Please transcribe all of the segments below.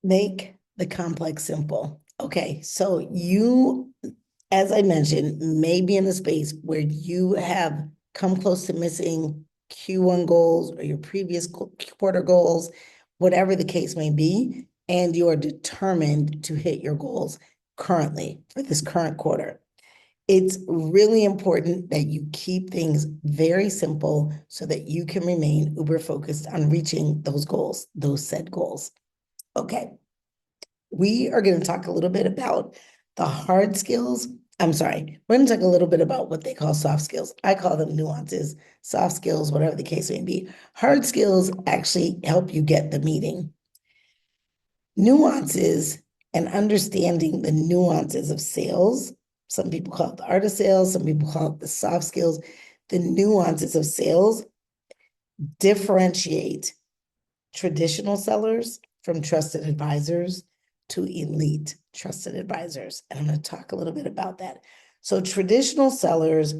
Make the complex simple. Okay, so you, as I mentioned, may be in a space where you have come close to missing Q1 goals or your previous quarter goals, whatever the case may be, and you are determined to hit your goals currently for this current quarter. It's really important that you keep things very simple so that you can remain uber focused on reaching those goals, those set goals. Okay, we are going to talk a little bit about the hard skills. I'm sorry, we're going to talk a little bit about what they call soft skills. I call them nuances, soft skills, whatever the case may be. Hard skills actually help you get the meeting. Nuances and understanding the nuances of sales. Some people call it the art of sales, some people call it the soft skills. The nuances of sales differentiate traditional sellers from trusted advisors to elite trusted advisors. And I'm going to talk a little bit about that. So, traditional sellers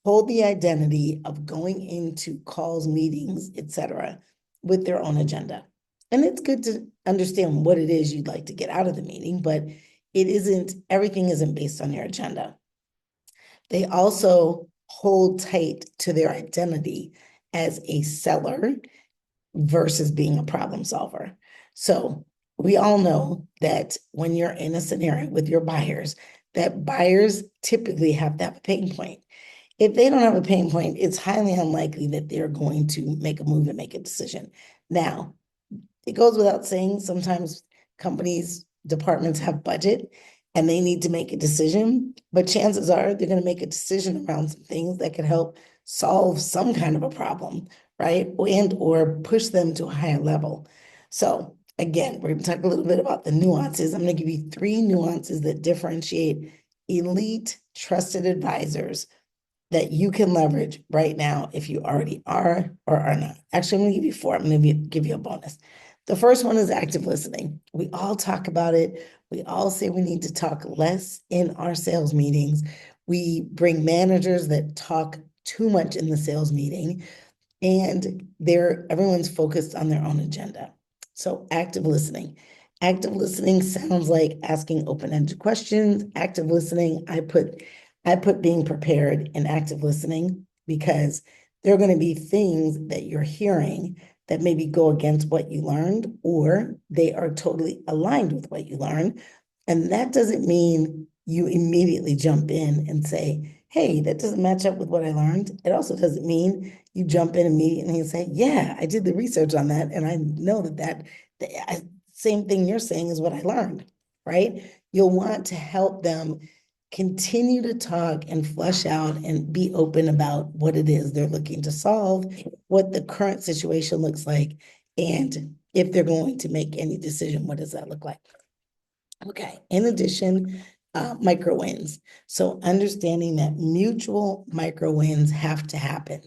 hold the identity of going into calls, meetings, etc., with their own agenda. And it's good to understand what it is you'd like to get out of the meeting, but everything isn't based on your agenda. They also hold tight to their identity as a seller versus being a problem solver. So we all know that when you're in a scenario with your buyers, that buyers typically have to have a pain point. If they don't have a pain point, it's highly unlikely that they're going to make a move and make a decision. Now, it goes without saying, sometimes companies, departments have budget and they need to make a decision, but chances are they're going to make a decision around some things that could help solve some kind of a problem, right? And or push them to a higher level. So again, we're going to talk a little bit about the nuances. I'm going to give you 3 nuances that differentiate elite trusted advisors that you can leverage right now if you already are or are not. Actually, I'm going to give you 4. I'm going to give you a bonus. The first one is active listening. We all talk about it. We all say we need to talk less in our sales meetings. We bring managers that talk too much in the sales meeting, and everyone's focused on their own agenda. So active listening. Active listening sounds like asking open-ended questions. Active listening, I put being prepared in active listening because there are going to be things that you're hearing that maybe go against what you learned, or they are totally aligned with what you learned. And that doesn't mean you immediately jump in and say, hey, that doesn't match up with what I learned. It also doesn't mean you jump in immediately and say, yeah, I did the research on that. And I know the same thing you're saying is what I learned, right? You'll want to help them continue to talk and flesh out and be open about what it is they're looking to solve, what the current situation looks like, and if they're going to make any decision, what does that look like? Okay, in addition, micro wins. So understanding that mutual micro wins have to happen.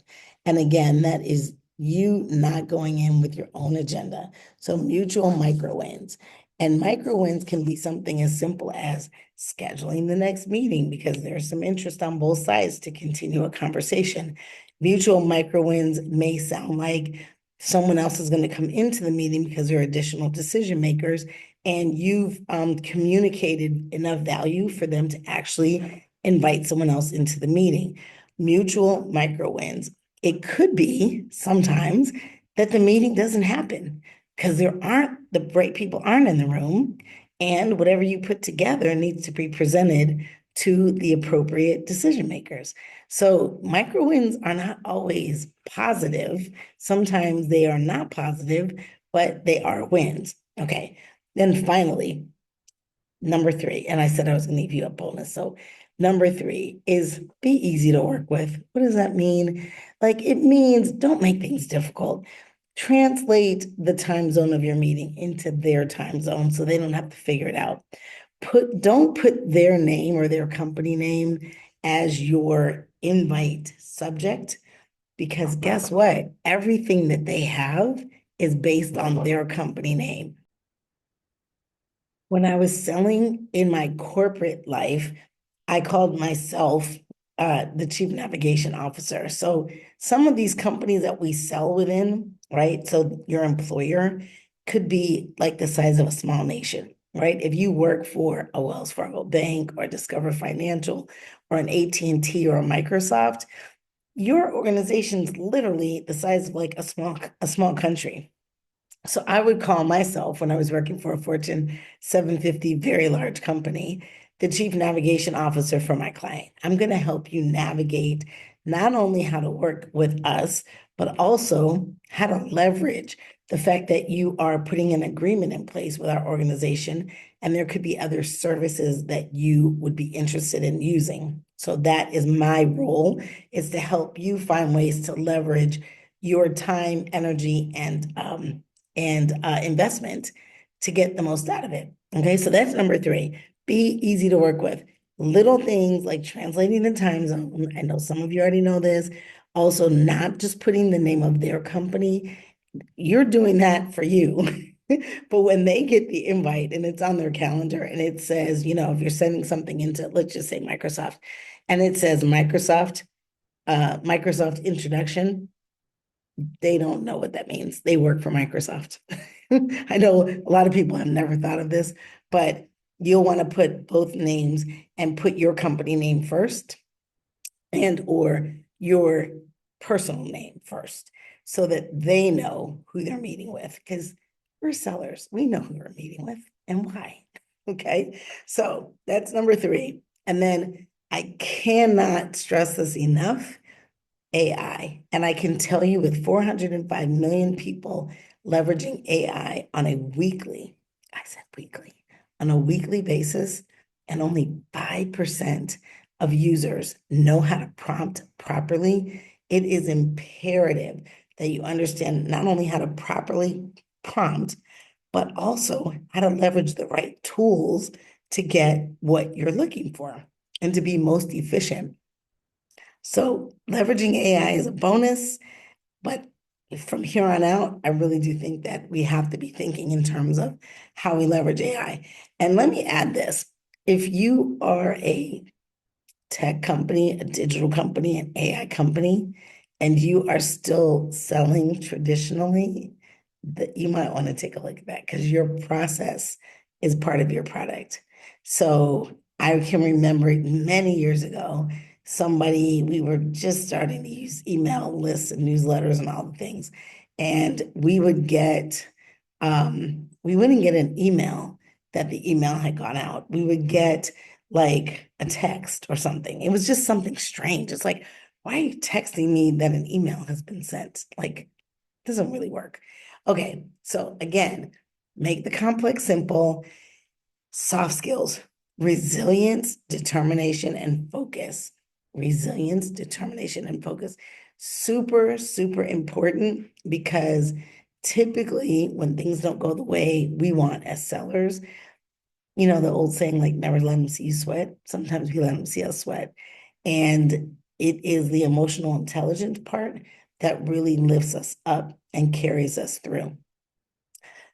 And again, that is you not going in with your own agenda. So mutual micro wins. And micro wins can be something as simple as scheduling the next meeting because there's some interest on both sides to continue a conversation. Mutual micro wins may sound like someone else is going to come into the meeting because there are additional decision makers and you've communicated enough value for them to actually invite someone else into the meeting. Mutual micro wins. It could be sometimes that the meeting doesn't happen because the right people aren't in the room, and whatever you put together needs to be presented to the appropriate decision makers. So micro wins are not always positive. Sometimes they are not positive, but they are wins. Okay. Then finally, number 3, and I said I was going to give you a bonus. So number 3 is be easy to work with. What does that mean? Like it means don't make things difficult. Translate the time zone of your meeting into their time zone so they don't have to figure it out. Don't put their name or their company name as your invite subject because guess what? Everything that they have is based on their company name. When I was selling in my corporate life, I called myself the chief navigation officer. So some of these companies that we sell within, right? So your employer could be like the size of a small nation, right? If you work for a Wells Fargo Bank or Discover Financial or an AT&T or a Microsoft, your organization's literally the size of like a small country. So I would call myself, when I was working for a Fortune 750 very large company, the chief navigation officer for my client. I'm going to help you navigate not only how to work with us, but also how to leverage the fact that you are putting an agreement in place with our organization, and there could be other services that you would be interested in using. So that is my role, is to help you find ways to leverage your time, energy, and investment to get the most out of it. Okay, so that's number 3. Be easy to work with. Little things like translating the time zone. I know some of you already know this. Also, not just putting the name of their company. You're doing that for you. But when they get the invite and it's on their calendar and it says, if you're sending something into, let's just say Microsoft, and it says Microsoft introduction, they don't know what that means. They work for Microsoft. I know a lot of people have never thought of this, but you'll want to put both names and put your company name first and or your personal name first so that they know who they're meeting with, because we're sellers. We know who we're meeting with and why. Okay, so that's number 3. And then I cannot stress this enough. AI. And I can tell you, with 405 million people leveraging AI I said weekly, on a weekly basis, and only 5% of users know how to prompt properly, it is imperative that you understand not only how to properly prompt, but also how to leverage the right tools to get what you're looking for and to be most efficient. So leveraging AI is a bonus, but from here on out, I really do think that we have to be thinking in terms of how we leverage AI. And let me add this. If you are a tech company, a digital company, an AI company, and you are still selling traditionally, that you might want to take a look at that, because your process is part of your product. So I can remember many years ago, we were just starting to use email lists and newsletters and all the things. And we wouldn't get an email that the email had gone out. We would get like a text or something. It was just something strange. It's like, why are you texting me that an email has been sent? Like, it doesn't really work. Okay, so again, make the complex simple. Soft skills: resilience, determination, and focus. Resilience, determination, and focus. Super, super important, because typically when things don't go the way we want as sellers, the old saying, like, never let them see you sweat. Sometimes we let them see us sweat. And it is the emotional intelligence part that really lifts us up and carries us through.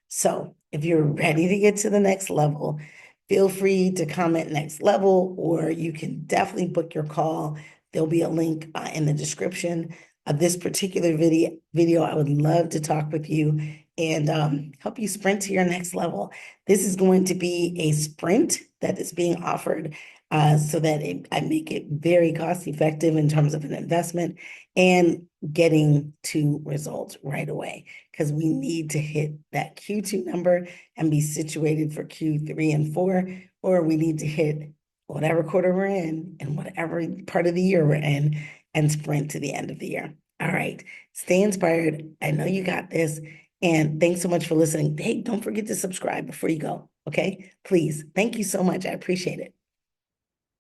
So if you're ready to get to the next level, feel free to comment next level, or you can definitely book your call. There'll be a link in the description of this particular video. I would love to talk with you and help you sprint to your next level. This is going to be a sprint that is being offered so that I make it very cost effective in terms of an investment and getting to results right away, because we need to hit that Q2 number and be situated for Q3 and 4, or we need to hit whatever quarter we're in and whatever part of the year we're in and sprint to the end of the year. All right, stay inspired. I know you got this. And thanks so much for listening. Hey, don't forget to subscribe before you go. Okay, please. Thank you so much. I appreciate it.